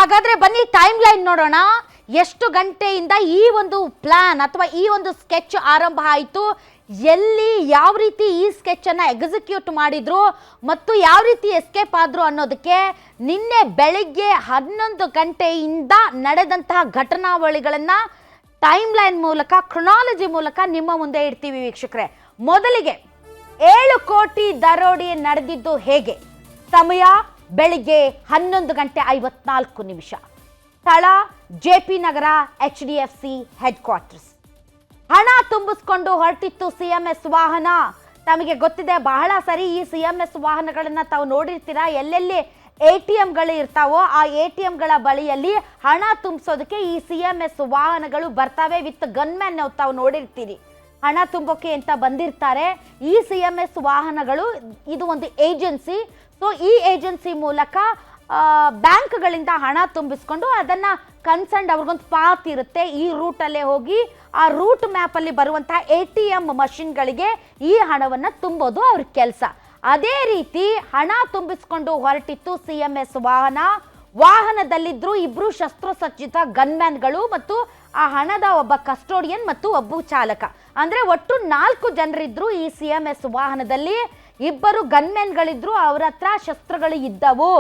ಹಾಗಾದ್ರೆ ಬನ್ನಿ time line ನೋಡೋಣ. ಎಷ್ಟು ಗಂಟೆಯಿಂದ ಈ ಒಂದು ಪ್ಲಾನ್ ಅಥವಾ ಈ ಒಂದು ಸ್ಕೆಚ್ ಆರಂಭ ಆಯಿತು, ಎಲ್ಲಿ ಯಾವ ರೀತಿ ಈ ಸ್ಕೆಚ್ ಅನ್ನ ಎಕ್ಸಿಕ್ಯೂಟ್ ಮಾಡಿದ್ರು ಮತ್ತು ಯಾವ ರೀತಿ ಎಸ್ಕೇಪ್ ಆದ್ರು ಅನ್ನೋದಕ್ಕೆ ನಿನ್ನೆ ಬೆಳಿಗ್ಗೆ 11 ಗಂಟೆಯಿಂದ ನಡೆದಂತಹ ಘಟನಾವಳಿಗಳನ್ನ ಟೈಮ್ ಲೈನ್ ಮೂಲಕ, ಕ್ರೊನಾಲಜಿ ಮೂಲಕ ನಿಮ್ಮ ಮುಂದೆ ಇಡ್ತೀವಿ ವೀಕ್ಷಕರೇ. ಮೊದಲಿಗೆ 7 ಕೋಟಿ ದರೋಡೆ ನಡೆದಿದ್ದು ಹೇಗೆ? ಸಮಯ ಬೆಳಿಗ್ಗೆ 11 ಗಂಟೆ 54 ನಿಮಿಷ. ಸ್ಥಳ JP ನಗರ HDFC ಹೆಡ್ ಕ್ವಾರ್ಟರ್ಸ್. ಹಣ ತುಂಬಿಸ್ಕೊಂಡು ಹೊರಟಿತ್ತು CMS ವಾಹನ. ತಮಗೆ ಗೊತ್ತಿದೆ, ಬಹಳ ಸರಿ ಈ CMS ವಾಹನಗಳನ್ನ ತಾವು ನೋಡಿರ್ತೀರಾ. ಎಲ್ಲೆಲ್ಲಿ ATMಗಳು ಇರ್ತಾವೋ ಆ ATMಗಳ ಬಳಿಯಲ್ಲಿ ಹಣ ತುಂಬಿಸೋದಕ್ಕೆ ಈ CMS ವಾಹನಗಳು ಬರ್ತವೆ ವಿತ್ ಗನ್ಮ್ಯಾನ್. ತಾವು ನೋಡಿರ್ತೀರಿ, ಹಣ ತುಂಬೋಕೆ ಅಂತ ಬಂದಿರ್ತಾರೆ. ಈ CMS ವಾಹನಗಳು ಇದು ಒಂದು ಏಜೆನ್ಸಿ. ಸೊ ಈ ಏಜೆನ್ಸಿ ಮೂಲಕ ಬ್ಯಾಂಕ್ಗಳಿಂದ ಹಣ ತುಂಬಿಸ್ಕೊಂಡು ಅದನ್ನ ಕನ್ಸರ್ನ್ ಅವ್ರಿಗೊಂದು ಪಾತ್ ಇರುತ್ತೆ, ಈ ರೂಟಲ್ಲೇ ಹೋಗಿ ಆ ರೂಟ್ ಮ್ಯಾಪಲ್ಲಿ ಬರುವಂತಹ ATM ಮಷಿನ್ಗಳಿಗೆ ಈ ಹಣವನ್ನ ತುಂಬೋದು ಅವ್ರ ಕೆಲಸ. ಅದೇ ರೀತಿ ಹಣ ತುಂಬಿಸ್ಕೊಂಡು ಹೊರಟಿತ್ತು CMS ವಾಹನದಲ್ಲಿದ್ರು 2 ಶಸ್ತ್ರಸಜ್ಜಿತ ಗನ್ಮ್ಯಾನ್ಗಳು ಮತ್ತು ಆ ಹಣದ ಒಬ್ಬ ಕಸ್ಟೋಡಿಯನ್ ಮತ್ತು ಒಬ್ಬ ಚಾಲಕ. ಅಂದ್ರೆ ಒಟ್ಟು 4 ಜನರಿದ್ರು ಈ CMS ವಾಹನದಲ್ಲಿ. 2 ಗನ್ಮ್ಯಾನ್ಗಳಿದ್ರು, ಅವರ ಹತ್ರ ಶಸ್ತ್ರಗಳು ಇದ್ದವು.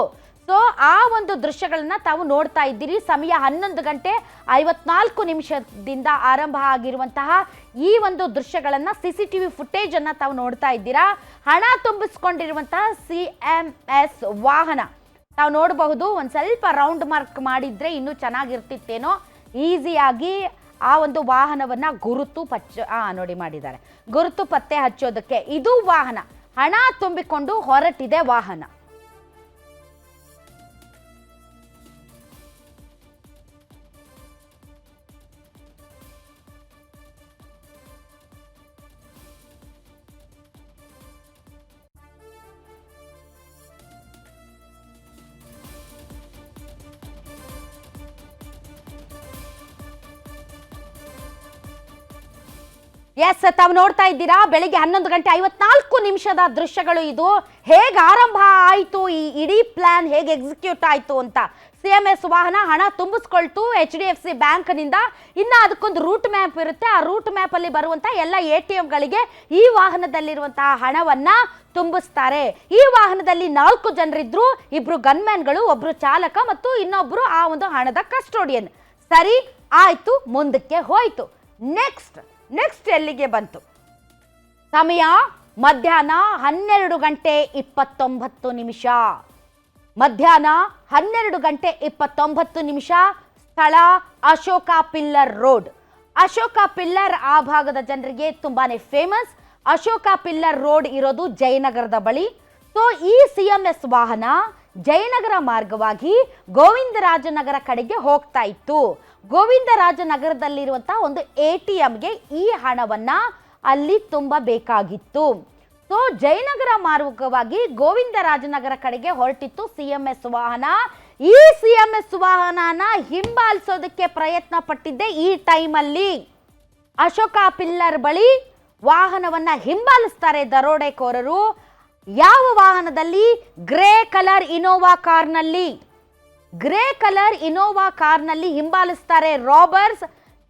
ಸೊ ಆ ಒಂದು ದೃಶ್ಯಗಳನ್ನ ತಾವು ನೋಡ್ತಾ ಇದ್ದೀರಿ. ಸಮಯ 11 ಗಂಟೆ 54 ನಿಮಿಷದಿಂದ ಆರಂಭ ಆಗಿರುವಂತಹ ಈ ಒಂದು ದೃಶ್ಯಗಳನ್ನ CCTV ಫುಟೇಜ್ ಅನ್ನ ತಾವು ನೋಡ್ತಾ ಇದ್ದೀರಾ. ಹಣ ತುಂಬಿಸ್ಕೊಂಡಿರುವಂತಹ CMS ವಾಹನ ತಾವು ನೋಡಬಹುದು. ಒಂದ್ ಸ್ವಲ್ಪ ರೌಂಡ್ ಮಾರ್ಕ್ ಮಾಡಿದ್ರೆ ಇನ್ನೂ ಚೆನ್ನಾಗಿರ್ತಿತ್ತೇನೋ. ಈಸಿಯಾಗಿ ಆ ಒಂದು ವಾಹನವನ್ನ ನೋಡಿ ಮಾಡಿದ್ದಾರೆ, ಗುರುತು ಪತ್ತೆ ಹಚ್ಚೋದಕ್ಕೆ. ಇದು ವಾಹನ, ಹಣ ತುಂಬಿಕೊಂಡು ಹೊರಟಿದೆ ವಾಹನ. ಎಸ್, ತಾವು ನೋಡ್ತಾ ಇದ್ದೀರಾ, ಬೆಳಿಗ್ಗೆ 11 ಗಂಟೆ 54 ನಿಮಿಷದ ದೃಶ್ಯಗಳು ಇದು. ಹೇಗೆ ಆರಂಭ ಆಯಿತು, ಈ ಇಡೀ ಪ್ಲಾನ್ ಹೇಗೆ ಎಕ್ಸಿಕ್ಯೂಟ್ ಆಯಿತು ಅಂತ. CMS ವಾಹನ ಹಣ ತುಂಬಿಸ್ಕೊಳ್ತು HDFC ಬ್ಯಾಂಕ್ನಿಂದ. ಇನ್ನು ಅದಕ್ಕೊಂದು ರೂಟ್ ಮ್ಯಾಪ್ ಇರುತ್ತೆ. ಆ ರೂಟ್ ಮ್ಯಾಪ್ ಅಲ್ಲಿ ಬರುವಂತಹ ಎಲ್ಲ ATMಗಳಿಗೆ ಈ ವಾಹನದಲ್ಲಿರುವಂತಹ ಹಣವನ್ನ ತುಂಬಿಸ್ತಾರೆ. ಈ ವಾಹನದಲ್ಲಿ 4 ಜನರಿದ್ರು, 2 ಗನ್ಮ್ಯಾನ್ಗಳು, ಒಬ್ರು ಚಾಲಕ ಮತ್ತು ಇನ್ನೊಬ್ರು ಆ ಒಂದು ಹಣದ ಕಸ್ಟೋಡಿಯನ್. ಸರಿ ಆಯ್ತು, ಮುಂದಕ್ಕೆ ಹೋಯ್ತು. ನೆಕ್ಸ್ಟ್ ಎಲ್ಲಿಗೆ ಬಂತು? ಸಮಯ ಮಧ್ಯಾಹ್ನ 12 ಗಂಟೆ 29 ನಿಮಿಷ. ಮಧ್ಯಾಹ್ನ 12 ಗಂಟೆ 29 ನಿಮಿಷ. ಸ್ಥಳ Ashoka pillar road. Ashoka pillar ಆ ಭಾಗದ ಜನರಿಗೆ ತುಂಬಾನೇ ಫೇಮಸ್. ಅಶೋಕ ಪಿಲ್ಲರ್ ರೋಡ್ ಇರೋದು ಜಯನಗರದ ಬಳಿ. ಸೊ ಈ CMS ವಾಹನ ಜಯನಗರ ಮಾರ್ಗವಾಗಿ ಗೋವಿಂದರಾಜನಗರ ಕಡೆಗೆ ಹೋಗ್ತಾ ಇತ್ತು. ಗೋವಿಂದರಾಜನಗರದಲ್ಲಿರುವಂತಹ ಒಂದು ATMಗೆ ಈ ಹಣವನ್ನ ಅಲ್ಲಿ ತುಂಬಬೇಕಾಗಿತ್ತು. ಸೊ ಜಯನಗರ ಮಾರ್ಗವಾಗಿ ಗೋವಿಂದರಾಜನಗರ ಕಡೆಗೆ ಹೊರಟಿತ್ತು CMS ವಾಹನ. ಈ CMS ವಾಹನನ ಹಿಂಬಾಲಿಸೋದಕ್ಕೆ ಪ್ರಯತ್ನ ಪಟ್ಟಿದ್ದೆ ಈ ಟೈಮಲ್ಲಿ. ಅಶೋಕ ಪಿಲ್ಲರ್ ಬಳಿ ವಾಹನವನ್ನ ಹಿಂಬಾಲಿಸ್ತಾರೆ ದರೋಡೆಕೋರರು. ಯಾವ ವಾಹನದಲ್ಲಿ? ಗ್ರೇ ಕಲರ್ ಇನೋವಾ ಕಾರ್ನಲ್ಲಿ ಹಿಂಬಾಲಿಸ್ತಾರೆ ರಾಬರ್ಸ್.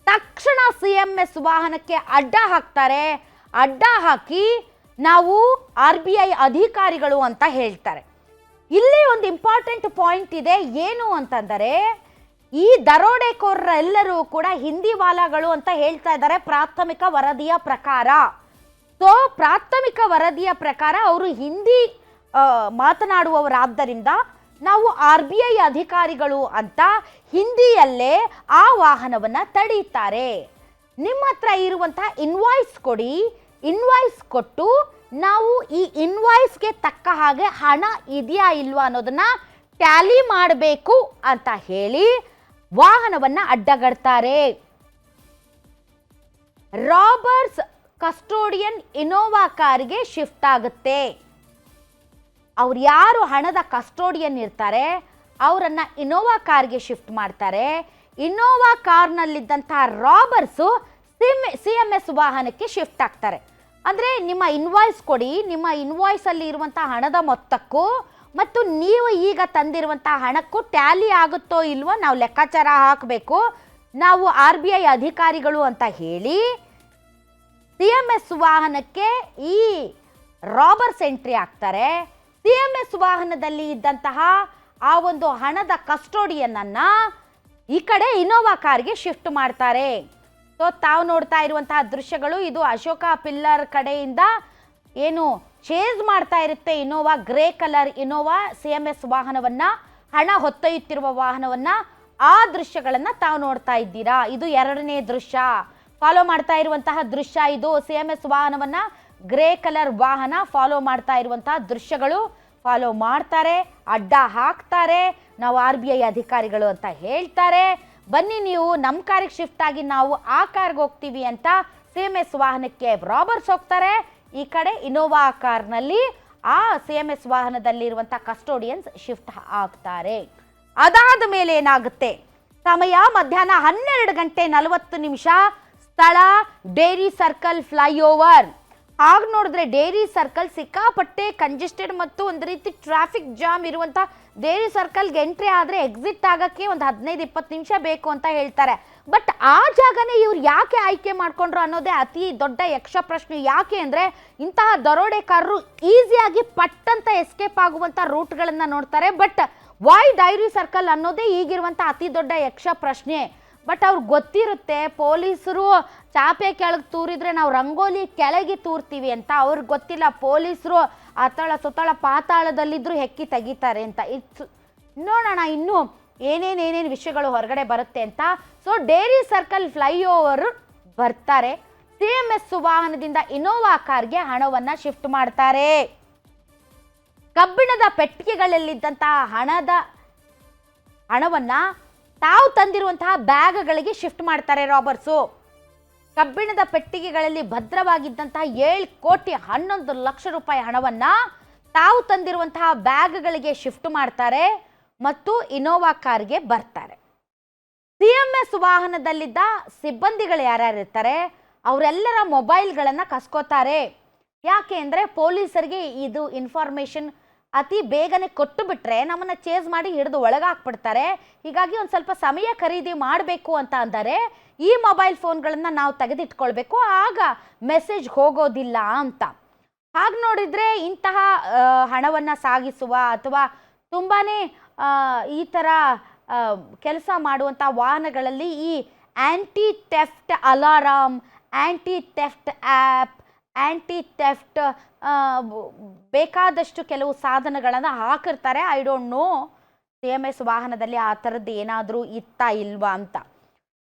ತಕ್ಷಣ CMS ವಾಹನಕ್ಕೆ ಅಡ್ಡ ಹಾಕ್ತಾರೆ. ಅಡ್ಡ ಹಾಕಿ ನಾವು RBI ಅಧಿಕಾರಿಗಳು ಅಂತ ಹೇಳ್ತಾರೆ. ಇಲ್ಲಿ ಒಂದು ಇಂಪಾರ್ಟೆಂಟ್ ಪಾಯಿಂಟ್ ಇದೆ. ಏನು ಅಂತಂದರೆ, ಈ ದರೋಡೆಕೋರರೆಲ್ಲರೂ ಕೂಡ ಹಿಂದಿ ವಾಲಾಗಳು ಅಂತ ಹೇಳ್ತಾ ಇದ್ದಾರೆ ಪ್ರಾಥಮಿಕ ವರದಿಯ ಪ್ರಕಾರ. ಸೊ ಪ್ರಾಥಮಿಕ ವರದಿಯ ಪ್ರಕಾರ ಅವರು ಹಿಂದಿ ಮಾತನಾಡುವವರಾದ್ದರಿಂದ ನಾವು RBI ಅಧಿಕಾರಿಗಳು ಅಂತ ಹಿಂದಿಯಲ್ಲೇ ಆ ವಾಹನವನ್ನ ತಡೀತಾರೆ. ನಿಮ್ಮ ಹತ್ರ ಇರುವಂತಹ ಇನ್ವಾಯ್ಸ್ ಕೊಡಿ, ಇನ್ವಾಯ್ಸ್ ಕೊಟ್ಟು ನಾವು ಈ ಇನ್ವಾಯ್ಸ್ಗೆ ತಕ್ಕ ಹಾಗೆ ಹಣ ಇದೆಯಾ ಇಲ್ವಾ ಅನ್ನೋದನ್ನ ಟ್ಯಾಲಿ ಮಾಡಬೇಕು ಅಂತ ಹೇಳಿ ವಾಹನವನ್ನ ಅಡ್ಡಗಡ್ತಾರೆ. ರಾಬರ್ಸ್ ಕಸ್ಟೋಡಿಯನ್ ಇನೋವಾ ಕಾರಿಗೆ ಶಿಫ್ಟ್ ಆಗುತ್ತೆ. ಅವ್ರು ಯಾರು ಹಣದ ಕಸ್ಟೋಡಿಯನ್ ಇರ್ತಾರೆ ಅವರನ್ನ ಇನೋವಾ ಕಾರ್ಗೆ ಶಿಫ್ಟ್ ಮಾಡ್ತಾರೆ. ಇನೋವಾ ಕಾರ್ನಲ್ಲಿದ್ದಂತಹ ರಾಬರ್ಸು CMS ವಾಹನಕ್ಕೆ ಶಿಫ್ಟ್ ಆಗ್ತಾರೆ. ಅಂದರೆ ನಿಮ್ಮ ಇನ್ವಾಯ್ಸ್ ಕೊಡಿ, ನಿಮ್ಮ ಇನ್ವಾಯ್ಸ್ ಅಲ್ಲಿ ಇರುವಂತಹ ಹಣದ ಮೊತ್ತಕ್ಕೂ ಮತ್ತು ನೀವು ಈಗ ತಂದಿರುವಂಥ ಹಣಕ್ಕೂ ಟ್ಯಾಲಿ ಆಗುತ್ತೋ ಇಲ್ವೋ ನಾವು ಲೆಕ್ಕಾಚಾರ ಹಾಕಬೇಕು. ನಾವು RBI ಅಧಿಕಾರಿಗಳು ಅಂತ ಹೇಳಿ CMS ವಾಹನಕ್ಕೆ ಈ ರಾಬರ್ಸ್ ಎಂಟ್ರಿ ಆಗ್ತಾರೆ. CMS ವಾಹನದಲ್ಲಿ ಇದ್ದಂತಹ ಆ ಒಂದು ಹಣದ ಕಸ್ಟೋಡಿಯನ್ನನ್ನು ಈ ಕಡೆ ಇನೋವಾ ಕಾರ್ಗೆ ಶಿಫ್ಟ್ ಮಾಡ್ತಾರೆ. ಸೊ ತಾವು ನೋಡ್ತಾ ಇರುವಂತಹ ದೃಶ್ಯಗಳು ಇದು ಅಶೋಕ ಪಿಲ್ಲರ್ ಕಡೆಯಿಂದ ಏನು ಚೇಸ್ ಮಾಡ್ತಾ ಇರುತ್ತೆ Innova, grey colour Innova CMS ವಾಹನವನ್ನ, ಹಣ ಹೊತ್ತೊಯ್ಯುತ್ತಿರುವ ವಾಹನವನ್ನ. ಆ ದೃಶ್ಯಗಳನ್ನ ತಾವು ನೋಡ್ತಾ ಇದ್ದೀರಾ. ಇದು ಎರಡನೇ ದೃಶ್ಯ. ಫಾಲೋ ಮಾಡ್ತಾ ಇರುವಂತಹ ದೃಶ್ಯ ಇದು. CMS ವಾಹನವನ್ನ, ಗ್ರೇ ಕಲರ್ ವಾಹನ ಫಾಲೋ ಮಾಡ್ತಾ ಇರುವಂತಹ ದೃಶ್ಯಗಳು. ಫಾಲೋ ಮಾಡ್ತಾರೆ, ಅಡ್ಡ ಹಾಕ್ತಾರೆ, ನಾವು RBI ಅಧಿಕಾರಿಗಳು ಅಂತ ಹೇಳ್ತಾರೆ. ಬನ್ನಿ ನೀವು ನಮ್ಮ ಕಾರಿಗೆ ಶಿಫ್ಟ್ ಆಗಿ ನಾವು ಆ ಕಾರ್ಗೆ ಹೋಗ್ತೀವಿ ಅಂತ CMS ವಾಹನಕ್ಕೆ ರಾಬರ್ಸ್ ಹೋಗ್ತಾರೆ. ಈ ಕಡೆ ಇನೋವಾ ಕಾರ್ನಲ್ಲಿ ಆ CMS ವಾಹನದಲ್ಲಿರುವಂಥ ಕಸ್ಟೋಡಿಯನ್ಸ್ ಶಿಫ್ಟ್ ಆಗ್ತಾರೆ. ಅದಾದ ಮೇಲೆ ಏನಾಗುತ್ತೆ? ಸಮಯ ಮಧ್ಯಾಹ್ನ 12:40. ಸ್ಥಳ ಡೇರಿ ಸರ್ಕಲ್ ಫ್ಲೈಓವರ್. ಆಗ ನೋಡಿದ್ರೆ ಡೇರಿ ಸರ್ಕಲ್ ಸಿಕ್ಕಾಪಟ್ಟೆ ಕಂಜೆಸ್ಟೆಡ್ ಮತ್ತು ಒಂದು ರೀತಿ ಟ್ರಾಫಿಕ್ ಜಾಮ್ ಇರುವಂಥ ಡೇರಿ ಸರ್ಕಲ್ಗೆ ಎಂಟ್ರಿ ಆದರೆ ಎಕ್ಸಿಟ್ ಆಗೋಕ್ಕೆ ಒಂದು 15-20 ನಿಮಿಷ ಬೇಕು ಅಂತ ಹೇಳ್ತಾರೆ. ಬಟ್ ಆ ಜಾಗನೇ ಇವ್ರು ಯಾಕೆ ಆಯ್ಕೆ ಮಾಡ್ಕೊಂಡ್ರು ಅನ್ನೋದೇ ಅತಿ ದೊಡ್ಡ ಯಕ್ಷ ಪ್ರಶ್ನೆ. ಯಾಕೆ ಅಂದರೆ ಇಂತಹ ದರೋಡೆಕಾರರು ಈಸಿಯಾಗಿ ಪಟ್ಟಂತ ಎಸ್ಕೇಪ್ ಆಗುವಂಥ ರೂಟ್ಗಳನ್ನು ನೋಡ್ತಾರೆ. ಬಟ್ ವೈ ಡೈರಿ ಸರ್ಕಲ್ ಅನ್ನೋದೇ ಈಗಿರುವಂಥ ಅತಿ ದೊಡ್ಡ ಯಕ್ಷ ಪ್ರಶ್ನೆ. ಬಟ್ ಅವ್ರಿಗೆ ಗೊತ್ತಿರುತ್ತೆ ಪೊಲೀಸರು ಚಾಪೆ ಕೆಳಗೆ ತೂರಿದ್ರೆ ನಾವು ರಂಗೋಲಿ ಕೆಳಗೆ ತೂರ್ತೀವಿ ಅಂತ. ಅವ್ರಿಗೆ ಗೊತ್ತಿಲ್ಲ ಪೊಲೀಸರು ಅತಳ ಸುತ್ತಳ ಪಾತಾಳದಲ್ಲಿದ್ದರೂ ಹೆಕ್ಕಿ ತೆಗಿತಾರೆ ಅಂತ. ನೋಡೋಣ ಇನ್ನು ಏನೇನು ವಿಷಯಗಳು ಹೊರಗಡೆ ಬರುತ್ತೆ ಅಂತ. ಸೊ ಡೇರಿ ಸರ್ಕಲ್ ಫ್ಲೈಓವರ್ ಬರ್ತಾರೆ. CMS ವಾಹನದಿಂದ ಇನೋವಾ ಕಾರ್ಗೆ ಹಣವನ್ನು ಶಿಫ್ಟ್ ಮಾಡ್ತಾರೆ. ಕಬ್ಬಿಣದ ಪೆಟ್ಟಿಗೆಗಳಲ್ಲಿದ್ದಂತಹ ಹಣವನ್ನು ತಾವು ತಂದಿರುವಂತಹ ಬ್ಯಾಗ್ಗಳಿಗೆ ಶಿಫ್ಟ್ ಮಾಡ್ತಾರೆ ರಾಬರ್ಸು. ಕಬ್ಬಿಣದ ಪೆಟ್ಟಿಗೆಗಳಲ್ಲಿ ಭದ್ರವಾಗಿದ್ದಂತಹ 7,11,00,000 ರೂಪಾಯಿ ಹಣವನ್ನು ತಾವು ತಂದಿರುವಂತಹ ಬ್ಯಾಗ್ಗಳಿಗೆ ಶಿಫ್ಟ್ ಮಾಡ್ತಾರೆ ಮತ್ತು ಇನೋವಾ ಕಾರ್ಗೆ ಬರ್ತಾರೆ. CMS ವಾಹನದಲ್ಲಿದ್ದ ಸಿಬ್ಬಂದಿಗಳು ಯಾರ್ಯಾರಿರ್ತಾರೆ ಅವರೆಲ್ಲರ ಮೊಬೈಲ್ಗಳನ್ನು ಕಸ್ಕೋತಾರೆ. ಯಾಕೆ ಅಂದರೆ ಪೊಲೀಸರಿಗೆ ಇದು ಇನ್ಫಾರ್ಮೇಷನ್ ಅತಿ ಬೇಗನೆ ಕೊಟ್ಟು ಬಿಟ್ರೆ ನಮ್ಮನ್ನು ಚೇಸ್ ಮಾಡಿ ಹಿಡಿದು ಒಳಗಾಕ್ಬಿಡ್ತಾರೆ. ಹೀಗಾಗಿ ಒಂದು ಸ್ವಲ್ಪ ಸಮಯ ಖರೀದಿ ಮಾಡಬೇಕು ಅಂತ ಅಂದರೆ ಈ ಮೊಬೈಲ್ ಫೋನ್ಗಳನ್ನು ನಾವು ತೆಗೆದಿಟ್ಕೊಳ್ಬೇಕು, ಆಗ ಮೆಸೇಜ್ ಹೋಗೋದಿಲ್ಲ ಅಂತ. ಹಾಗೆ ನೋಡಿದರೆ ಇಂತಹ ಹಣವನ್ನು ಸಾಗಿಸುವ ಅಥವಾ ತುಂಬಾ ಈ ಥರ ಕೆಲಸ ಮಾಡುವಂಥ ವಾಹನಗಳಲ್ಲಿ ಈ ಆ್ಯಂಟಿ ಥೆಫ್ಟ್ ಅಲಾರಾಮ್, ಆ್ಯಂಟಿ ಥೆಫ್ಟ್ ಆ್ಯಪ್, ಆ್ಯಂಟಿ ಥೆಫ್ಟ್ ಬೇಕಾದಷ್ಟು ಕೆಲವು ಸಾಧನಗಳನ್ನು ಹಾಕಿರ್ತಾರೆ. ಐ ಡೋಂಟ್ ನೋ CMS ವಾಹನದಲ್ಲಿ ಆ ಥರದ್ದು ಏನಾದರೂ ಇತ್ತಾ ಇಲ್ವಾ ಅಂತ.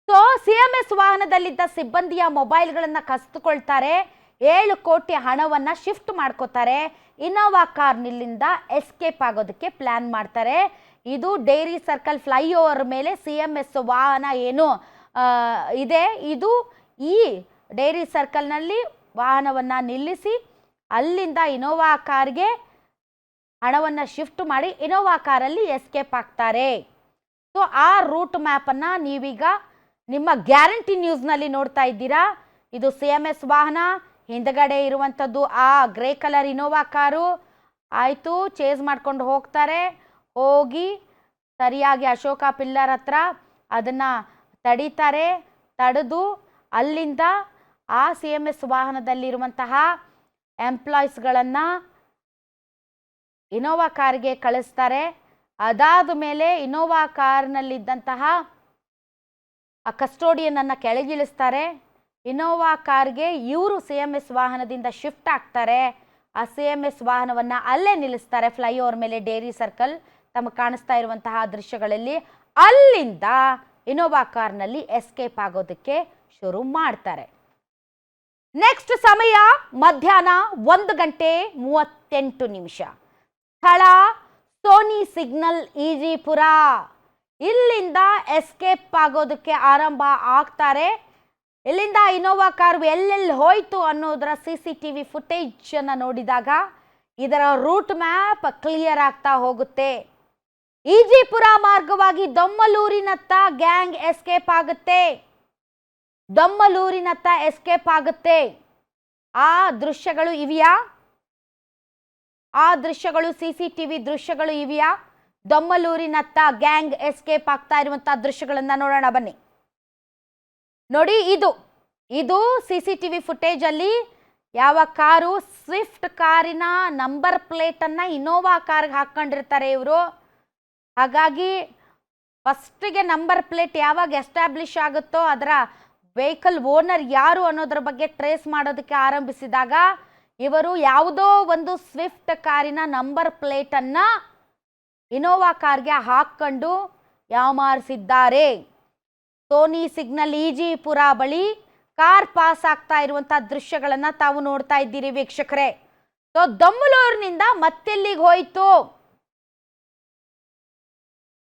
ಸೊ CMS ವಾಹನದಲ್ಲಿದ್ದ ಸಿಬ್ಬಂದಿಯ ಮೊಬೈಲ್ಗಳನ್ನು ಕಸಿದುಕೊಳ್ತಾರೆ. 7 ಕೋಟಿ ಹಣವನ್ನು ಶಿಫ್ಟ್ ಮಾಡ್ಕೋತಾರೆ. ಇನೋವಾ ಕಾರ್ನಿಲ್ಲಿಂದ ಎಸ್ಕೇಪ್ ಆಗೋದಕ್ಕೆ ಪ್ಲ್ಯಾನ್ ಮಾಡ್ತಾರೆ. ಇದು ಡೇರಿ ಸರ್ಕಲ್ ಫ್ಲೈಓವರ್ ಮೇಲೆ CMS ವಾಹನ ಏನು ಇದೆ, ಇದು ಈ ಡೇರಿ ಸರ್ಕಲ್ನಲ್ಲಿ ವಾಹನವನ್ನು ನಿಲ್ಲಿಸಿ ಅಲ್ಲಿಂದ ಇನೋವಾ ಕಾರ್ಗೆ ಹಣವನ್ನು ಶಿಫ್ಟ್ ಮಾಡಿ ಇನೋವಾ ಕಾರಲ್ಲಿ ಎಸ್ಕೇಪ್ ಆಗ್ತಾರೆ. ಸೊ ಆ ರೂಟ್ ಮ್ಯಾಪನ್ನು ನೀವೀಗ ನಿಮ್ಮ ಗ್ಯಾರಂಟಿ ನ್ಯೂಸ್ನಲ್ಲಿ ನೋಡ್ತಾ ಇದ್ದೀರಾ. ಇದು CMS ವಾಹನ, ಹಿಂದಗಡೆ ಇರುವಂಥದ್ದು ಆ ಗ್ರೇ ಕಲರ್ ಇನೋವಾ ಕಾರು. ಆಯಿತು, ಚೇಸ್ ಮಾಡ್ಕೊಂಡು ಹೋಗ್ತಾರೆ. ಹೋಗಿ ಸರಿಯಾಗಿ ಅಶೋಕ ಪಿಲ್ಲರ್ ಹತ್ರ ಅದನ್ನು ತಡೀತಾರೆ. ತಡೆದು ಅಲ್ಲಿಂದ ಆ CMS ವಾಹನದಲ್ಲಿರುವಂತಹ ಎಂಪ್ಲಾಯೀಸ್ಗಳನ್ನು ಇನೋವಾ ಕಾರ್ಗೆ ಕಳಿಸ್ತಾರೆ. ಅದಾದ ಮೇಲೆ ಇನೋವಾ ಕಾರ್ನಲ್ಲಿದ್ದಂತಹ ಆ ಕಸ್ಟೋಡಿಯನನ್ನು ಕೆಳಗಿಳಿಸ್ತಾರೆ. ಇನೋವಾ ಕಾರ್ಗೆ ಇವರು CMS ವಾಹನದಿಂದ ಶಿಫ್ಟ್ ಆಗ್ತಾರೆ. ಆ CMS ವಾಹನವನ್ನು ಅಲ್ಲೇ ನಿಲ್ಲಿಸ್ತಾರೆ ಫ್ಲೈಓವರ್ ಮೇಲೆ ಡೇರಿ ಸರ್ಕಲ್ ತಮಗೆ ಕಾಣಿಸ್ತಾ ಇರುವಂತಹ ದೃಶ್ಯಗಳಲ್ಲಿ. ಅಲ್ಲಿಂದ ಇನೋವಾ ಕಾರ್ನಲ್ಲಿ ಎಸ್ಕೇಪ್ ಆಗೋದಕ್ಕೆ ಶುರು ಮಾಡ್ತಾರೆ. ನೆಕ್ಸ್ಟ್ ಸಮಯ ಮಧ್ಯಾಹ್ನ 1:38. ಸ್ಥಳ ಸೋನಿ ಸಿಗ್ನಲ್ ಈಜಿಪುರ. ಇಲ್ಲಿಂದ ಎಸ್ಕೇಪ್ ಆಗೋದಕ್ಕೆ ಆರಂಭ ಆಗ್ತಾರೆ. ಇಲ್ಲಿಂದ ಇನೋವಾ ಕಾರು ಎಲ್ಲೆಲ್ಲಿ ಹೋಯ್ತು ಅನ್ನೋದರ CCTV ಫುಟೇಜನ್ನು ನೋಡಿದಾಗ ಇದರ ರೂಟ್ ಮ್ಯಾಪ್ ಕ್ಲಿಯರ್ ಆಗ್ತಾ ಹೋಗುತ್ತೆ. ಈಜಿಪುರ ಮಾರ್ಗವಾಗಿ ದೊಮ್ಮಲೂರಿನತ್ತ ಗ್ಯಾಂಗ್ ಎಸ್ಕೇಪ್ ಆಗುತ್ತೆ. ದೊಮ್ಮಲೂರಿನತ್ತ ಎಸ್ಕೇಪ್ ಆಗುತ್ತೆ. ಆ ದೃಶ್ಯಗಳು ಇವೆಯಾ? ಆ ದೃಶ್ಯಗಳು CCTV ದೃಶ್ಯಗಳು ಇವೆಯಾ? ದೊಮ್ಮಲೂರಿನತ್ತ ಗ್ಯಾಂಗ್ ಎಸ್ಕೇಪ್ ಆಗ್ತಾ ಇರುವಂತಹ ದೃಶ್ಯಗಳನ್ನ ನೋಡೋಣ ಬನ್ನಿ. ನೋಡಿ, ಇದು CCTV ಫುಟೇಜ್ ಅಲ್ಲಿ ಯಾವ ಕಾರು, ಸ್ವಿಫ್ಟ್ ಕಾರಿನ ನಂಬರ್ ಪ್ಲೇಟ್ ಅನ್ನ ಇನೋವಾ ಕಾರ್ಗೆ ಹಾಕೊಂಡಿರ್ತಾರೆ ಇವರು. ಹಾಗಾಗಿ ಫಸ್ಟಿಗೆ ನಂಬರ್ ಪ್ಲೇಟ್ ಯಾವಾಗ ಎಸ್ಟಾಬ್ಲಿಷ್ ಆಗುತ್ತೋ ಅದರ ವೆಹಿಕಲ್ ಓನರ್ ಯಾರು ಅನ್ನೋದ್ರ ಬಗ್ಗೆ ಟ್ರೇಸ್ ಮಾಡೋದಕ್ಕೆ ಆರಂಭಿಸಿದಾಗ ಇವರು ಯಾವುದೋ ಒಂದು ಸ್ವಿಫ್ಟ್ ಕಾರಿನ ನಂಬರ್ ಪ್ಲೇಟ್ ಅನ್ನ ಇನೋವಾ ಕಾರ್ಗೆ ಹಾಕೊಂಡು ಯಾಮಾರಿಸಿದ್ದಾರೆ. ಸೋನಿ ಸಿಗ್ನಲ್ ಈಜಿಪುರ ಬಳಿ ಕಾರ್ ಪಾಸ್ ಆಗ್ತಾ ಇರುವಂತಹ ದೃಶ್ಯಗಳನ್ನ ತಾವು ನೋಡ್ತಾ ಇದ್ದೀರಿ ವೀಕ್ಷಕರೇ. ಸೊ ದೊಮ್ಮಲೂರಿನಿಂದ ಮತ್ತೆಲ್ಲಿಗೆ ಹೋಯ್ತು?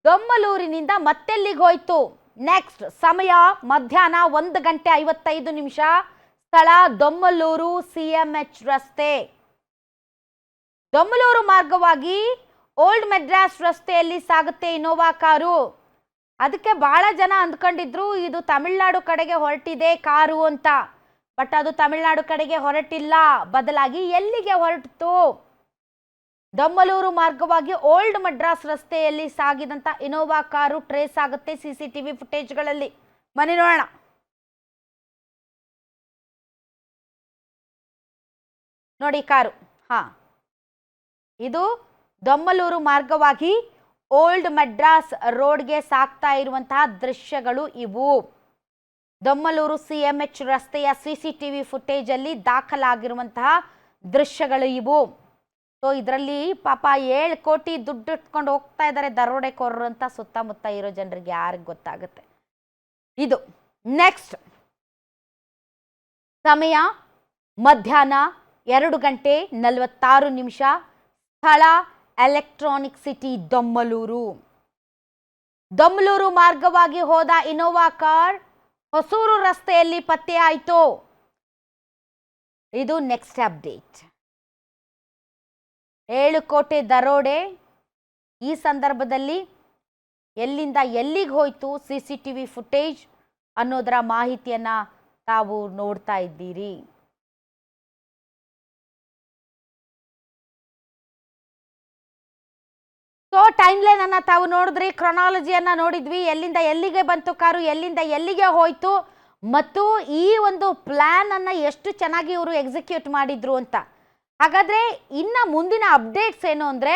ದೊಮ್ಮಲೂರಿನಿಂದ ಮತ್ತೆಲ್ಲಿಗೆ ಹೋಯ್ತು? ನೆಕ್ಸ್ಟ್ ಸಮಯ ಮಧ್ಯಾಹ್ನ 1:55. ಸ್ಥಳ ದೊಮ್ಮಲೂರು CMH ರಸ್ತೆ. ದೊಮ್ಮಲೂರು ಮಾರ್ಗವಾಗಿ ಓಲ್ಡ್ ಮೆಡ್ರಾಸ್ ರಸ್ತೆಯಲ್ಲಿ ಸಾಗುತ್ತೆ ಇನೋವಾ ಕಾರು. ಅದಕ್ಕೆ ಬಹಳ ಜನ ಅಂದ್ಕೊಂಡಿದ್ರು ಇದು ತಮಿಳುನಾಡು ಕಡೆಗೆ ಹೊರಟಿದೆ ಕಾರು ಅಂತ. ಬಟ್ ಅದು ತಮಿಳುನಾಡು ಕಡೆಗೆ ಹೊರಟಿಲ್ಲ, ಬದಲಾಗಿ ಎಲ್ಲಿಗೆ ಹೊರಟಿತು? ದೊಮ್ಮಲೂರು ಮಾರ್ಗವಾಗಿ ಓಲ್ಡ್ ಮಡ್ರಾಸ್ ರಸ್ತೆಯಲ್ಲಿ ಸಾಗಿದಂತ ಇನೋವಾ ಕಾರು ಟ್ರೇಸ್ ಆಗುತ್ತೆ CCTV ಫುಟೇಜ್ಗಳಲ್ಲಿ. ಬನ್ನಿ ನೋಡೋಣ. ನೋಡಿ ಕಾರು, ಇದು ದೊಮ್ಮಲೂರು ಮಾರ್ಗವಾಗಿ ಓಲ್ಡ್ ಮಡ್ರಾಸ್ ರೋಡ್ಗೆ ಸಾಗ್ತಾ ಇರುವಂತಹ ದೃಶ್ಯಗಳು ಇವು. ದೊಮ್ಮಲೂರು CMH ರಸ್ತೆಯ CCTV ಫುಟೇಜ್ ಅಲ್ಲಿ ದಾಖಲಾಗಿರುವಂತಹ ದೃಶ್ಯಗಳು ಇವು. ಸೊ ಇದರಲ್ಲಿ ಪಾಪ 7 ಕೋಟಿ ದುಡ್ಡು ಇಟ್ಕೊಂಡು ಹೋಗ್ತಾ ಇದ್ದಾರೆ ದರೋಡೆಕೋರರು ಅಂತ ಸುತ್ತಮುತ್ತ ಇರೋ ಜನರಿಗೆ ಯಾರಿಗೆ ಗೊತ್ತಾಗುತ್ತೆ. ಇದು ನೆಕ್ಸ್ಟ್ ಸಮಯ ಮಧ್ಯಾಹ್ನ 2:46. ಸ್ಥಳ ಎಲೆಕ್ಟ್ರಾನಿಕ್ ಸಿಟಿ ದೊಮ್ಮಲೂರು. ದೊಮ್ಮಲೂರು ಮಾರ್ಗವಾಗಿ ಹೋದ ಇನೋವಾ ಕಾರ್ ಹೊಸೂರು ರಸ್ತೆಯಲ್ಲಿ ಪತ್ತೆ ಆಯಿತು. ಇದು ನೆಕ್ಸ್ಟ್ ಅಪ್ಡೇಟ್. 7 ಕೋಟಿ ದರೋಡೆ. ಈ ಸಂದರ್ಭದಲ್ಲಿ ಎಲ್ಲಿಂದ ಎಲ್ಲಿಗೆ ಹೋಯ್ತು CCTV ಫುಟೇಜ್ ಅನ್ನೋದರ ಮಾಹಿತಿಯನ್ನ ತಾವು ನೋಡ್ತಾ ಇದ್ದೀರಿ. ಸೊ ಟೈಮ್ ಲೈನ್ ಅನ್ನ ತಾವು ನೋಡಿದ್ರಿ, ಕ್ರೊನಾಲಜಿಯನ್ನ ನೋಡಿದ್ವಿ, ಎಲ್ಲಿಂದ ಎಲ್ಲಿಗೆ ಬಂತು ಕಾರು, ಎಲ್ಲಿಂದ ಎಲ್ಲಿಗೆ ಹೋಯ್ತು, ಮತ್ತು ಈ ಒಂದು ಪ್ಲಾನ್ ಅನ್ನ ಎಷ್ಟು ಚೆನ್ನಾಗಿ ಇವರು ಎಕ್ಸಿಕ್ಯೂಟ್ ಮಾಡಿದ್ರು ಅಂತ. ಹಾಗಾದ್ರೆ ಇನ್ನ ಮುಂದಿನ ಅಪ್ಡೇಟ್ಸ್ ಏನು ಅಂದ್ರೆ,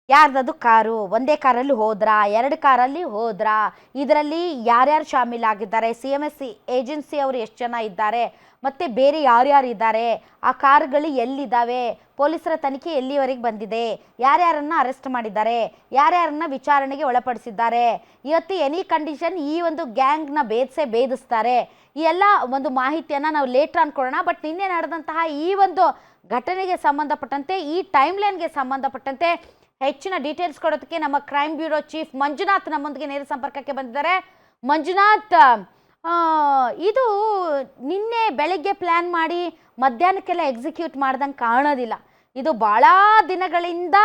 ಯಾರ್ದದು ಕಾರು, ಒಂದೇ ಕಾರಲ್ಲಿ ಹೋದ್ರಾ, 2 ಕಾರಲ್ಲಿ ಹೋದ್ರಾ, ಇದರಲ್ಲಿ ಯಾರ್ಯಾರು ಶಾಮೀಲಾಗಿದ್ದಾರೆ, CMS ಏಜೆನ್ಸಿ ಅವರು ಎಷ್ಟು ಜನ ಇದ್ದಾರೆ, ಮತ್ತೆ ಬೇರೆ ಯಾರ್ಯಾರು ಇದ್ದಾರೆ, ಆ ಕಾರುಗಳು ಎಲ್ಲಿದ್ದಾವೆ, ಪೊಲೀಸರ ತನಿಖೆ ಎಲ್ಲಿವರೆಗೆ ಬಂದಿದೆ, ಯಾರ್ಯಾರನ್ನ ಅರೆಸ್ಟ್ ಮಾಡಿದ್ದಾರೆ, ಯಾರ್ಯಾರನ್ನ ವಿಚಾರಣೆಗೆ ಒಳಪಡಿಸಿದ್ದಾರೆ, ಇವತ್ತು ಎನಿ ಕಂಡೀಷನ್ ಈ ಒಂದು ಗ್ಯಾಂಗ್ನ ಭೇದಿಸ್ತಾರೆ. ಈ ಎಲ್ಲ ಒಂದು ಮಾಹಿತಿಯನ್ನು ನಾವು ಲೇಟರ್ ಅನ್ಕೊಳ್ಳೋಣ. ಬಟ್ ನಿನ್ನೆ ನಡೆದಂತಹ ಈ ಒಂದು ಘಟನೆಗೆ ಸಂಬಂಧಪಟ್ಟಂತೆ, ಈ ಟೈಮ್ ಲೈನ್ಗೆ ಸಂಬಂಧಪಟ್ಟಂತೆ ಹೆಚ್ಚಿನ ಡೀಟೇಲ್ಸ್ ಕೊಡೋದಕ್ಕೆ ನಮ್ಮ ಕ್ರೈಮ್ ಬ್ಯೂರೋ ಚೀಫ್ ಮಂಜುನಾಥ್ ನಮ್ಮೊಂದಿಗೆ ನೇರ ಸಂಪರ್ಕಕ್ಕೆ ಬಂದಿದ್ದಾರೆ. ಮಂಜುನಾಥ್, ಇದು ನಿನ್ನೆ ಬೆಳಗ್ಗೆ ಪ್ಲ್ಯಾನ್ ಮಾಡಿ ಮಧ್ಯಾಹ್ನಕ್ಕೆಲ್ಲ ಎಕ್ಸಿಕ್ಯೂಟ್ ಮಾಡ್ದಂಗೆ ಕಾಣೋದಿಲ್ಲ. ಇದು ಭಾಳ ದಿನಗಳಿಂದ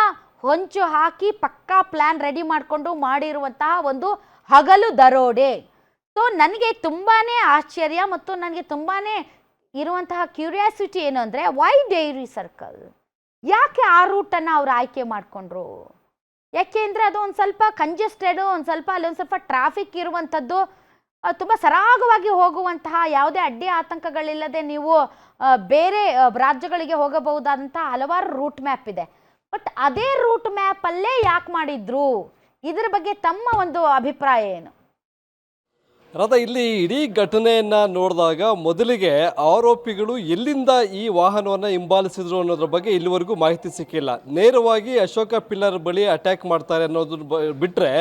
ಹೊಂಚು ಹಾಕಿ ಪಕ್ಕಾ ಪ್ಲ್ಯಾನ್ ರೆಡಿ ಮಾಡಿಕೊಂಡು ಮಾಡಿರುವಂತಹ ಒಂದು ಹಗಲು ದರೋಡೆ. ಸೊ ನನಗೆ ತುಂಬಾ ಆಶ್ಚರ್ಯ ಮತ್ತು ನನಗೆ ತುಂಬಾ ಇರುವಂತಹ ಕ್ಯೂರಿಯಾಸಿಟಿ ಏನು ಅಂದರೆ, ವೈ ಡೈರಿ ಸರ್ಕಲ್, ಯಾಕೆ ಆ ರೂಟನ್ನು ಅವ್ರು ಆಯ್ಕೆ ಮಾಡಿಕೊಂಡ್ರು? ಯಾಕೆಂದರೆ ಅದು ಒಂದು ಸ್ವಲ್ಪ ಕಂಜೆಸ್ಟೆಡು, ಅಲ್ಲೊಂದು ಸ್ವಲ್ಪ ಟ್ರಾಫಿಕ್ ಇರುವಂಥದ್ದು, ತುಂಬ ಸರಾಗವಾಗಿ ಹೋಗುವಂತಹ, ಯಾವುದೇ ಅಡ್ಡಿ ಆತಂಕಗಳಿಲ್ಲದೆ ನೀವು ಬೇರೆ ರಾಜ್ಯಗಳಿಗೆ ಹೋಗಬಹುದಾದಂಥ ಹಲವಾರು ರೂಟ್ ಮ್ಯಾಪ್ ಇದೆ. ಬಟ್ ಅದೇ ರೂಟ್ ಮ್ಯಾಪಲ್ಲೇ ಯಾಕೆ ಮಾಡಿದ್ರು? ಇದರ ಬಗ್ಗೆ ತಮ್ಮ ಒಂದು ಅಭಿಪ್ರಾಯ ಏನು? ರಾಧಾ, ಇಲ್ಲಿ ಇಡೀ ಘಟನೆಯನ್ನು ನೋಡಿದಾಗ ಮೊದಲಿಗೆ ಆರೋಪಿಗಳು ಎಲ್ಲಿಂದ ಈ ವಾಹನವನ್ನು ಹಿಂಬಾಲಿಸಿದ್ರು ಅನ್ನೋದ್ರ ಬಗ್ಗೆ ಇಲ್ಲಿವರೆಗೂ ಮಾಹಿತಿ ಸಿಕ್ಕಿಲ್ಲ. ನೇರವಾಗಿ ಅಶೋಕ ಪಿಲ್ಲರ್ ಬಳಿ ಅಟ್ಯಾಕ್ ಮಾಡ್ತಾರೆ ಅನ್ನೋದ್ರ ಬಿಟ್ಟರೆ,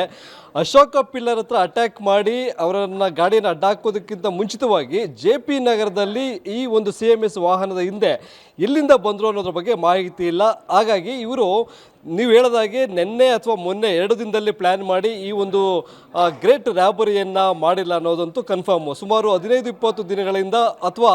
ಅಶೋಕ ಪಿಲ್ಲರ್ ಹತ್ರ ಅಟ್ಯಾಕ್ ಮಾಡಿ ಅವರನ್ನು ಗಾಡಿಯನ್ನು ಅಡ್ಡಾಕೋದಕ್ಕಿಂತ ಮುಂಚಿತವಾಗಿ JP ನಗರದಲ್ಲಿ ಈ ಒಂದು CMS ವಾಹನದ ಹಿಂದೆ ಎಲ್ಲಿಂದ ಬಂದರು ಅನ್ನೋದ್ರ ಬಗ್ಗೆ ಮಾಹಿತಿ ಇಲ್ಲ. ಹಾಗಾಗಿ ಇವರು ನೀವು ಹೇಳಿದಾಗೆ ನಿನ್ನೆ ಅಥವಾ ಮೊನ್ನೆ 2 ದಿನದಲ್ಲಿ ಪ್ಲ್ಯಾನ್ ಮಾಡಿ ಈ ಒಂದು ಗ್ರೇಟ್ ರ್ಯಾಬರಿಯನ್ನು ಮಾಡಿಲ್ಲ ಅನ್ನೋದಂತೂ ಕನ್ಫರ್ಮು. ಸುಮಾರು 15-20 ದಿನಗಳಿಂದ ಅಥವಾ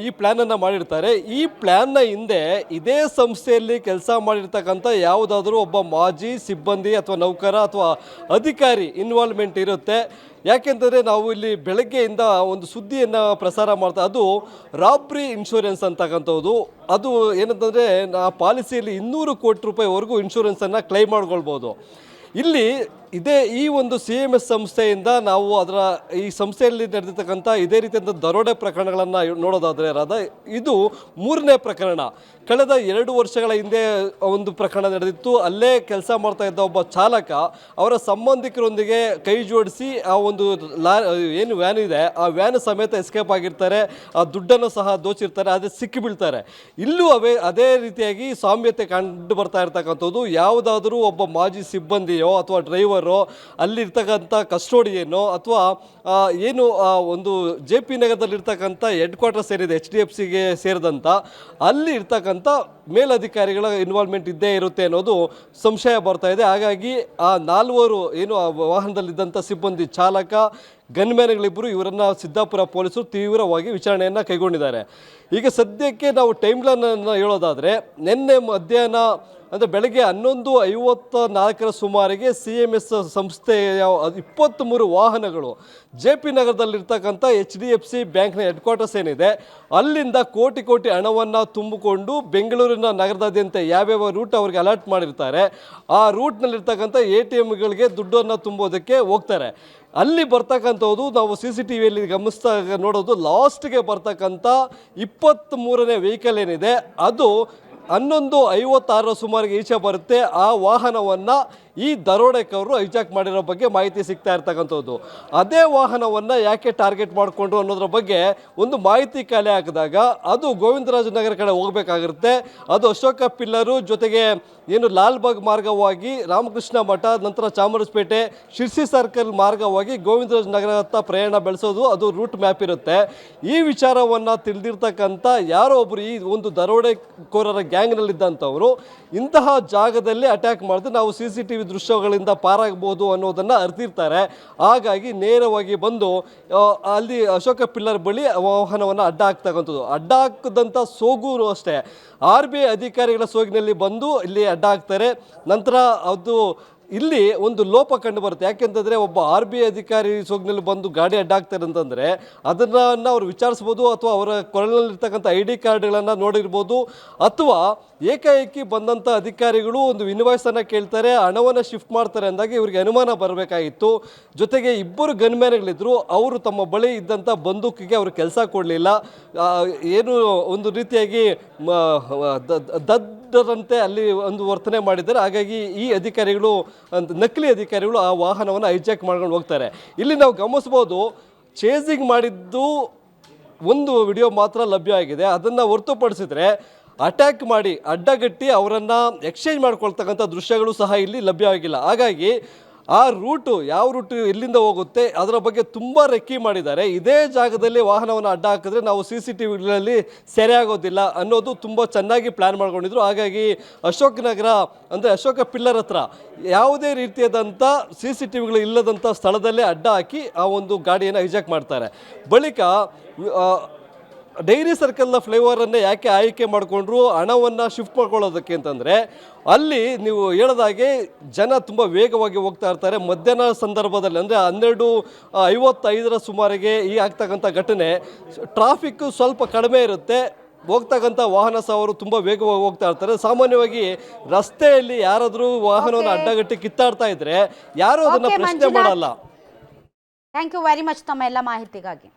ಈ ಪ್ಲ್ಯಾನನ್ನು ಮಾಡಿರ್ತಾರೆ. ಈ ಪ್ಲ್ಯಾನ್ನ ಹಿಂದೆ ಇದೇ ಸಂಸ್ಥೆಯಲ್ಲಿ ಕೆಲಸ ಮಾಡಿರ್ತಕ್ಕಂಥ ಯಾವುದಾದ್ರೂ ಒಬ್ಬ ಮಾಜಿ ಸಿಬ್ಬಂದಿ ಅಥವಾ ನೌಕರ ಅಥವಾ ಅಧಿಕಾರಿ ಇನ್ವಾಲ್ವ್ಮೆಂಟ್ ಇರುತ್ತೆ. ಯಾಕೆಂದರೆ ನಾವು ಇಲ್ಲಿ ಬೆಳಗ್ಗೆಯಿಂದ ಒಂದು ಸುದ್ದಿಯನ್ನು ಪ್ರಸಾರ ಮಾಡ್ತಾ, ಅದು ರಾಬ್ರಿ ಇನ್ಶೂರೆನ್ಸ್ ಅಂತಕ್ಕಂಥದ್ದು. ಅದು ಏನಂತಂದರೆ ಆ ಪಾಲಿಸಿಯಲ್ಲಿ 200 ಕೋಟಿ ರೂಪಾಯಿವರೆಗೂ ಇನ್ಶೂರೆನ್ಸನ್ನು ಕ್ಲೈಮ್ ಮಾಡ್ಕೊಳ್ಬೋದು. ಇಲ್ಲಿ ಈ ಒಂದು CMS ಸಂಸ್ಥೆಯಿಂದ ನಾವು ಈ ಸಂಸ್ಥೆಯಲ್ಲಿ ನಡೆದಿರ್ತಕ್ಕಂಥ ಇದೇ ರೀತಿಯಾದ ದರೋಡೆ ಪ್ರಕರಣಗಳನ್ನು ನೋಡೋದಾದರೆ ಇದು 3ನೇ ಪ್ರಕರಣ. ಕಳೆದ 2 ವರ್ಷಗಳ ಹಿಂದೆ ಒಂದು ಪ್ರಕರಣ ನಡೆದಿತ್ತು. ಅಲ್ಲೇ ಕೆಲಸ ಮಾಡ್ತಾ ಇದ್ದ ಒಬ್ಬ ಚಾಲಕ ಅವರ ಸಂಬಂಧಿಕರೊಂದಿಗೆ ಕೈ ಜೋಡಿಸಿ ಆ ಒಂದು ಏನು ವ್ಯಾನ್ ಇದೆ ಆ ವ್ಯಾನ್ ಸಮೇತ ಎಸ್ಕೇಪ್ ಆಗಿರ್ತಾರೆ. ಆ ದುಡ್ಡನ್ನು ಸಹ ದೋಚಿರ್ತಾರೆ, ಅದೇ ಸಿಕ್ಕಿ ಬೀಳ್ತಾರೆ. ಇಲ್ಲೂ ಅದೇ ರೀತಿಯಾಗಿ ಸಾಮ್ಯತೆ ಕಂಡು ಬರ್ತಾ ಇರ್ತಕ್ಕಂಥದ್ದು. ಯಾವುದಾದ್ರೂ ಒಬ್ಬ ಮಾಜಿ ಸಿಬ್ಬಂದಿಯೋ ಅಥವಾ ಡ್ರೈವರ್ ಅಲ್ಲಿರ್ತಕ್ಕಂಥ ಕಸ್ಟೋಡಿಯನ್ನೋ ಅಥವಾ ಏನು ಒಂದು JP ನಗರದಲ್ಲಿರ್ತಕ್ಕಂಥ ಹೆಡ್ ಕ್ವಾರ್ಟರ್ಸ್ ಏನಿದೆ HDFCಗೆ ಸೇರಿದಂಥ ಅಲ್ಲಿ ಇರ್ತಕ್ಕಂಥ ಮೇಲಧಿಕಾರಿಗಳ ಇನ್ವಾಲ್ವ್ಮೆಂಟ್ ಇದ್ದೇ ಇರುತ್ತೆ ಅನ್ನೋದು ಸಂಶಯ ಬರ್ತಾ ಇದೆ. ಹಾಗಾಗಿ ಆ 4 ಏನು ಆ ವಾಹನದಲ್ಲಿದ್ದಂಥ ಸಿಬ್ಬಂದಿ, ಚಾಲಕ, ಗನ್ಮ್ಯಾನ್ಗಳಿಬ್ಬರು ಇವರನ್ನು ಸಿದ್ದಾಪುರ ಪೊಲೀಸರು ತೀವ್ರವಾಗಿ ವಿಚಾರಣೆಯನ್ನು ಕೈಗೊಂಡಿದ್ದಾರೆ. ಈಗ ಸದ್ಯಕ್ಕೆ ನಾವು ಟೈಮ್ ಲೈನನ್ನು ಹೇಳೋದಾದರೆ, ನಿನ್ನೆ ಮಧ್ಯಾಹ್ನ ಅಂದರೆ ಬೆಳಗ್ಗೆ 11:54 ಸುಮಾರಿಗೆ CMS ಸಂಸ್ಥೆಯ 23 ವಾಹನಗಳು JP ನಗರದಲ್ಲಿರ್ತಕ್ಕಂಥ HDFC ಬ್ಯಾಂಕ್ನ ಹೆಡ್ ಕ್ವಾರ್ಟರ್ಸ್ ಏನಿದೆ ಅಲ್ಲಿಂದ ಕೋಟಿ ಹಣವನ್ನು ತುಂಬಿಕೊಂಡು ಬೆಂಗಳೂರಿನ ನಗರದಾದ್ಯಂತ ಯಾವ್ಯಾವ ರೂಟ್ ಅವ್ರಿಗೆ ಅಲರ್ಟ್ ಮಾಡಿರ್ತಾರೆ ಆ ರೂಟ್ನಲ್ಲಿರ್ತಕ್ಕಂಥ ATMಗಳಿಗೆ ದುಡ್ಡನ್ನು ತುಂಬೋದಕ್ಕೆ ಹೋಗ್ತಾರೆ. ಅಲ್ಲಿ ಬರ್ತಕ್ಕಂಥದ್ದು ನಾವು CCTVಯಲ್ಲಿ ಗಮನಿಸ್ತಾ ನೋಡೋದು, ಲಾಸ್ಟ್ಗೆ ಬರ್ತಕ್ಕಂಥ 23ನೇ ವೆಹಿಕಲ್ ಏನಿದೆ ಅದು 11:56 ಸುಮಾರಿಗೆ ಈಚೆ ಬರುತ್ತೆ. ಆ ವಾಹನವನ್ನು ಈ ದರೋಡೆಕೋರರು ಹೈಜಾಕ್ ಮಾಡಿರೋ ಬಗ್ಗೆ ಮಾಹಿತಿ ಸಿಗ್ತಾ ಇರ್ತಕ್ಕಂಥದ್ದು. ಅದೇ ವಾಹನವನ್ನು ಯಾಕೆ ಟಾರ್ಗೆಟ್ ಮಾಡಿಕೊಂಡ್ರು ಅನ್ನೋದ್ರ ಬಗ್ಗೆ ಒಂದು ಮಾಹಿತಿ ಕಲೆ ಹಾಕಿದಾಗ ಅದು ಗೋವಿಂದರಾಜನಗರ ಕಡೆ ಹೋಗಬೇಕಾಗಿರುತ್ತೆ. ಅದು ಅಶೋಕ ಪಿಲ್ಲರು ಜೊತೆಗೆ ಏನು ಲಾಲ್ಬಾಗ್ ಮಾರ್ಗವಾಗಿ ರಾಮಕೃಷ್ಣ ಮಠ, ನಂತರ ಚಾಮರಾಜಪೇಟೆ, ಶಿರ್ಸಿ ಸರ್ಕಲ್ ಮಾರ್ಗವಾಗಿ ಗೋವಿಂದರಾಜನಗರದತ್ತ ಪ್ರಯಾಣ ಬೆಳೆಸೋದು ಅದು ರೂಟ್ ಮ್ಯಾಪ್ ಇರುತ್ತೆ. ಈ ವಿಚಾರವನ್ನು ತಿಳಿದಿರ್ತಕ್ಕಂಥ ಯಾರೋ ಒಬ್ಬರು ಈ ಒಂದು ದರೋಡೆಕೋರರ ಗ್ಯಾಂಗ್ನಲ್ಲಿದ್ದಂಥವರು ಇಂತಹ ಜಾಗದಲ್ಲಿ ಅಟ್ಯಾಕ್ ಮಾಡಿದ್ರೆ ನಾವು CCTV ದೃಶ್ಯಗಳಿಂದ ಪಾರಾಗಬಹುದು ಅನ್ನೋದನ್ನು ಅರಿತಿರ್ತಾರೆ. ಹಾಗಾಗಿ ನೇರವಾಗಿ ಬಂದು ಅಲ್ಲಿ ಅಶೋಕ ಪಿಲ್ಲರ್ ಬಳಿ ವಾಹನವನ್ನು ಅಡ್ಡ ಹಾಕ್ತಕ್ಕಂಥದ್ದು. ಅಡ್ಡ ಹಾಕಿದಂಥ ಸೋಗೂರು ಅಷ್ಟೇ RBI ಅಧಿಕಾರಿಗಳ ಸೋಗಿನಲ್ಲಿ ಬಂದು ಇಲ್ಲಿ ಅಡ್ಡ ಹಾಕ್ತಾರೆ. ನಂತರ ಅದು ಇಲ್ಲಿ ಒಂದು ಲೋಪ ಕಂಡು ಬರುತ್ತೆ. ಯಾಕೆಂತಂದರೆ ಒಬ್ಬ RBI ಅಧಿಕಾರಿ ಸೋಗಿನಲ್ಲಿ ಬಂದು ಗಾಡಿ ಅಡ್ಡಾಗ್ತಾರೆ ಅಂತಂದರೆ ಅದನ್ನು ಅವ್ರು ವಿಚಾರಿಸ್ಬೋದು, ಅಥವಾ ಅವರ ಕೊರಳಲ್ಲಿರ್ತಕ್ಕಂಥ ID ಕಾರ್ಡ್ಗಳನ್ನು ನೋಡಿರ್ಬೋದು, ಅಥವಾ ಏಕಾಏಕಿ ಬಂದಂಥ ಅಧಿಕಾರಿಗಳು ಒಂದು ಇನ್ವಾಯ್ಸನ್ನು ಕೇಳ್ತಾರೆ, ಹಣವನ್ನು ಶಿಫ್ಟ್ ಮಾಡ್ತಾರೆ ಅಂದಾಗ ಇವರಿಗೆ ಅನುಮಾನ ಬರಬೇಕಾಗಿತ್ತು. ಜೊತೆಗೆ 2 ಗನ್ಮ್ಯಾನ್ಗಳಿದ್ದರು, ಅವರು ತಮ್ಮ ಬಳಿ ಇದ್ದಂಥ ಬಂದೂಕಿಗೆ ಅವರು ಕೆಲಸ ಕೊಡಲಿಲ್ಲ. ಏನು ಒಂದು ರೀತಿಯಾಗಿ ದಡ್ಡರಂತೆ ಅಲ್ಲಿ ಒಂದು ವರ್ತನೆ ಮಾಡಿದ್ದಾರೆ. ಹಾಗಾಗಿ ಈ ಅಧಿಕಾರಿಗಳು, ನಕಲಿ ಅಧಿಕಾರಿಗಳು ಆ ವಾಹನವನ್ನು ಹೈಜಾಕ್ ಮಾಡ್ಕೊಂಡು ಹೋಗ್ತಾರೆ. ಇಲ್ಲಿ ನಾವು ಗಮನಿಸ್ಬೋದು, ಚೇಸಿಂಗ್ ಮಾಡಿದ್ದು ಒಂದು ವಿಡಿಯೋ ಮಾತ್ರ ಲಭ್ಯ ಆಗಿದೆ. ಅದನ್ನು ಹೊರತುಪಡಿಸಿದ್ರೆ ಅಟ್ಯಾಕ್ ಮಾಡಿ ಅಡ್ಡಗಟ್ಟಿ ಅವರನ್ನು ಎಕ್ಸ್ಚೇಂಜ್ ಮಾಡ್ಕೊಳ್ತಕ್ಕಂಥ ದೃಶ್ಯಗಳು ಸಹ ಇಲ್ಲಿ ಲಭ್ಯವಾಗಿಲ್ಲ. ಹಾಗಾಗಿ ಆ ರೂಟು ಯಾವ ರೂಟು ಎಲ್ಲಿಂದ ಹೋಗುತ್ತೆ ಅದರ ಬಗ್ಗೆ ತುಂಬ ರೆಕ್ಕಿ ಮಾಡಿದ್ದಾರೆ. ಇದೇ ಜಾಗದಲ್ಲಿ ವಾಹನವನ್ನು ಅಡ್ಡ ಹಾಕಿದ್ರೆ ನಾವು CCTVಗಳಲ್ಲಿ ಸೆರೆಯಾಗೋದಿಲ್ಲ ಅನ್ನೋದು ತುಂಬ ಚೆನ್ನಾಗಿ ಪ್ಲ್ಯಾನ್ ಮಾಡ್ಕೊಂಡಿದ್ರು. ಹಾಗಾಗಿ ಅಶೋಕ್ ನಗರ ಅಂದರೆ ಅಶೋಕ ಪಿಲ್ಲರ್ ಹತ್ರ ಯಾವುದೇ ರೀತಿಯಾದಂಥ CCTVಗಳು ಇಲ್ಲದಂಥ ಸ್ಥಳದಲ್ಲೇ ಅಡ್ಡ ಹಾಕಿ ಆ ಒಂದು ಗಾಡಿಯನ್ನು ಹೈಜಾಕ್ ಮಾಡ್ತಾರೆ. ಬಳಿಕ ಡೈರಿ ಸರ್ಕಲ್ನ ಫ್ಲೈಓವರನ್ನೇ ಯಾಕೆ ಆಯ್ಕೆ ಮಾಡಿಕೊಂಡ್ರು ಹಣವನ್ನು ಶಿಫ್ಟ್ ಮಾಡ್ಕೊಳ್ಳೋದಕ್ಕೆ ಅಂತಂದರೆ, ಅಲ್ಲಿ ನೀವು ಹೇಳಿದಾಗೆ ಜನ ತುಂಬ ವೇಗವಾಗಿ ಹೋಗ್ತಾ ಇರ್ತಾರೆ. ಮಧ್ಯಾಹ್ನ ಸಂದರ್ಭದಲ್ಲಿ ಅಂದರೆ 12:55 ಸುಮಾರಿಗೆ ಈ ಆಗ್ತಕ್ಕಂಥ ಘಟನೆ, ಟ್ರಾಫಿಕ್ಕು ಸ್ವಲ್ಪ ಕಡಿಮೆ ಇರುತ್ತೆ, ಹೋಗ್ತಕ್ಕಂಥ ವಾಹನ ಸವಾರರು ತುಂಬ ವೇಗವಾಗಿ ಹೋಗ್ತಾ ಇರ್ತಾರೆ. ಸಾಮಾನ್ಯವಾಗಿ ರಸ್ತೆಯಲ್ಲಿ ಯಾರಾದರೂ ವಾಹನವನ್ನು ಅಡ್ಡಗಟ್ಟಿ ಕಿತ್ತಾಡ್ತಾ ಇದ್ರೆ ಯಾರೂ ಅದನ್ನು ಪ್ರಶ್ನೆ ಮಾಡಲ್ಲ. ಥ್ಯಾಂಕ್ ಯು ವೆರಿ ಮಚ್ ತಮ್ಮ ಎಲ್ಲ ಮಾಹಿತಿಗಾಗಿ.